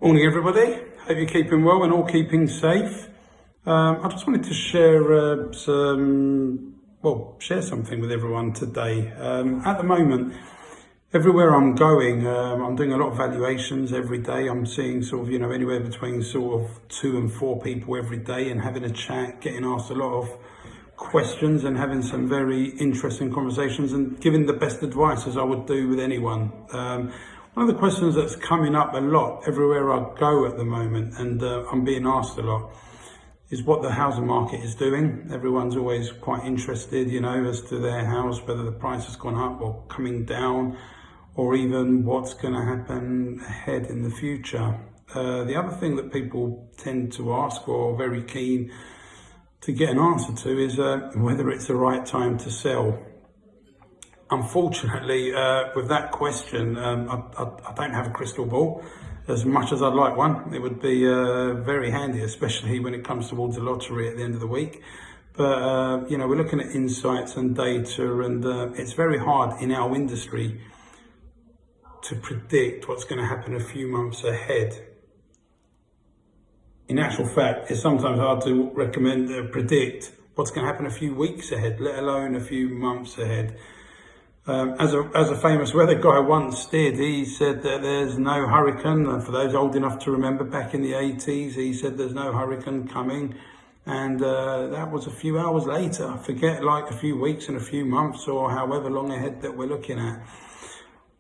Morning everybody, hope you're keeping well and all keeping safe. I just wanted to share share something with everyone today. At the moment, everywhere I'm going, I'm doing a lot of valuations every day. I'm seeing anywhere between 2 and 4 people every day and having a chat, getting asked a lot of questions and having some very interesting conversations and giving the best advice as I would do with anyone. One of the questions that's coming up a lot everywhere I go at the moment, and I'm being asked a lot, is what the housing market is doing. Everyone's always quite interested, as to their house, whether the price has gone up or coming down, or even what's going to happen ahead in the future. The other thing that people tend to ask, or are very keen to get an answer to, is whether it's the right time to sell. Unfortunately, with that question, I don't have a crystal ball. As much as I'd like one, it would be very handy, especially when it comes towards the lottery at the end of the week. But, we're looking at insights and data, and it's very hard in our industry to predict what's going to happen a few months ahead. In actual fact, it's sometimes hard to predict what's going to happen a few weeks ahead, let alone a few months ahead. As a famous weather guy once did, he said that there's no hurricane. And for those old enough to remember, back in the 80s, he said there's no hurricane coming. And that was a few hours later. I forget, like a few weeks and a few months or however long ahead that we're looking at.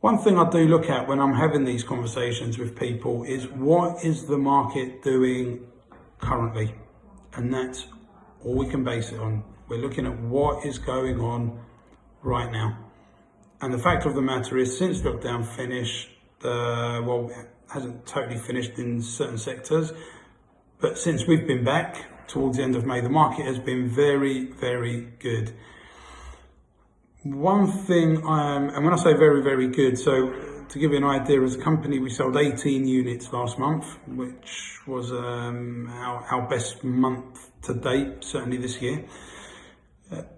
One thing I do look at when I'm having these conversations with people is what is the market doing currently? And that's all we can base it on. We're looking at what is going on right now. And the fact of the matter is, since lockdown finished, it hasn't totally finished in certain sectors, but since we've been back towards the end of May, the market has been very, very good. One thing, and when I say very, very good, so to give you an idea, as a company, we sold 18 units last month, which was our best month to date, certainly this year.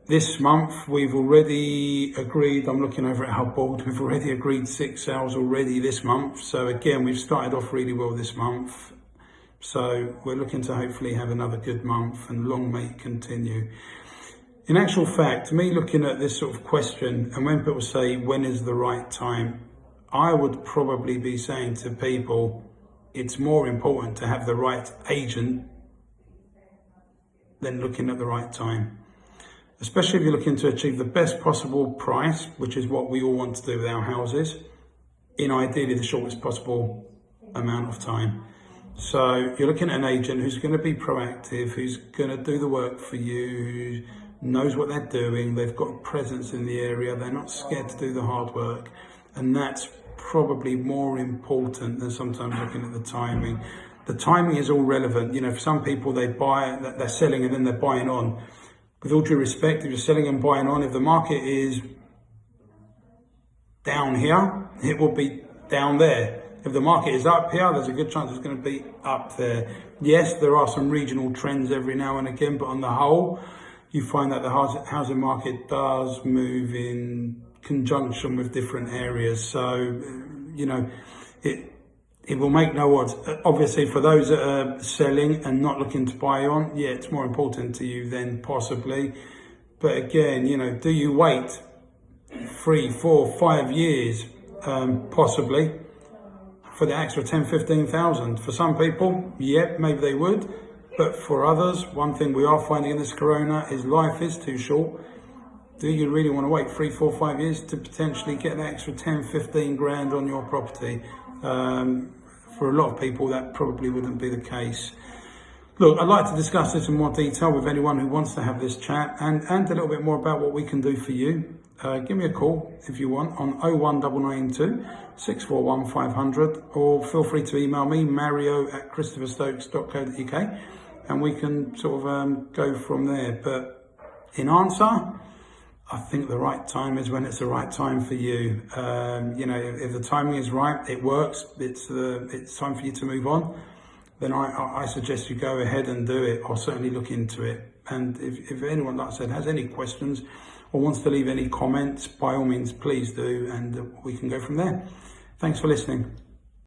This month, we've already agreed, I'm looking over at our board, we've already agreed 6 sales already this month. So again, we've started off really well this month. So we're looking to hopefully have another good month, and long may it continue. In actual fact, me looking at this sort of question, and when people say, when is the right time? I would probably be saying to people, it's more important to have the right agent than looking at the right time. Especially if you're looking to achieve the best possible price, which is what we all want to do with our houses, in ideally the shortest possible amount of time. So you're looking at an agent who's going to be proactive, who's going to do the work for you, who knows what they're doing, they've got a presence in the area, they're not scared to do the hard work. And that's probably more important than sometimes looking at the timing. The timing is all relevant. For some people, they're selling and then they're buying on. With all due respect, if you're selling and buying on, if the market is down here, it will be down there. If the market is up here, there's a good chance it's going to be up there. Yes, there are some regional trends every now and again, but on the whole, you find that the housing market does move in conjunction with different areas. So, it will make no odds. Obviously, for those that are selling and not looking to buy on, yeah, it's more important to you then possibly. But again, do you wait 3, 4, 5 years, possibly, for the extra 10, 15,000? For some people, yeah, maybe they would. But for others, one thing we are finding in this corona is life is too short. Do you really want to wait 3, 4, 5 years to potentially get an extra 10, 15 grand on your property? For a lot of people, that probably wouldn't be the case. Look, I'd like to discuss this in more detail with anyone who wants to have this chat and a little bit more about what we can do for you. Give me a call if you want on 01992 641 500, or feel free to email me, mario@christopherstokes.co.uk, and we can go from there. But in answer, I think the right time is when it's the right time for you. If the timing is right, it works, it's time for you to move on, then I suggest you go ahead and do it, or certainly look into it. And if anyone, like I said, has any questions or wants to leave any comments, by all means, please do, and we can go from there. Thanks for listening.